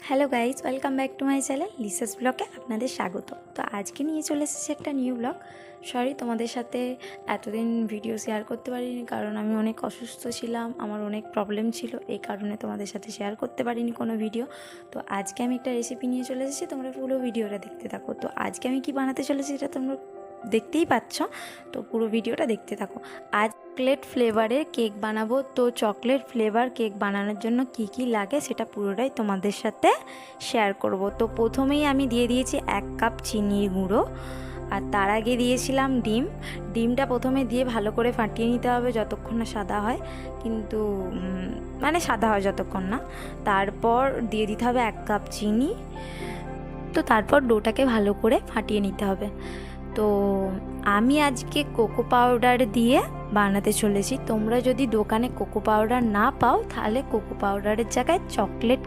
Hello guys, welcome back to my channel লিসাস ব্লগে আপনাদের স্বাগত। তো আজকে নিয়ে চলে এসেছি একটা নিউ ব্লগ। সরি, তোমাদের সাথে এতদিন ভিডিও শেয়ার করতে পারিনি, কারণ আমি অনেক অসুস্থ ছিলাম, আমার অনেক প্রবলেম ছিল, এই কারণে তোমাদের সাথে শেয়ার করতে পারিনি কোনো ভিডিও। তো আজকে আমি একটা রেসিপি নিয়ে চলে এসেছি, তোমরা পুরো ভিডিওটা দেখতে থাকো। তো আজকে আমি কি বানাতে চলেছি সেটা তোমরা দেখতেই পাচ্ছ, তো পুরো ভিডিওটা দেখতে থাকো। আজ চকলেট ফ্লেভারের কেক বানাবো। তো চকলেট ফ্লেভার কেক বানানোর জন্য কি কি লাগে সেটা পুরোটাই তোমাদের সাথে শেয়ার করব। তো প্রথমেই আমি দিয়ে দিয়েছি 1 কাপ চিনির গুঁড়ো, আর তার আগে দিয়েছিলাম ডিমটা প্রথমে দিয়ে ভালো করে ফাটিয়ে নিতে হবে যতক্ষণ না সাদা হয়, কিন্তু সাদা হয় যতক্ষণ না। তারপর দিয়ে দিতে হবে 1 কাপ চিনি। তো তারপর ডোটাকে ভালো করে ফাটিয়ে নিতে হবে। তো আমি আজকে কোকো পাউডার দিয়ে বানাতে চলেছি। তোমরা যদি দোকানে কোকো পাউডার না পাও, তাহলে কোকো পাউডারের জায়গায় চকলেট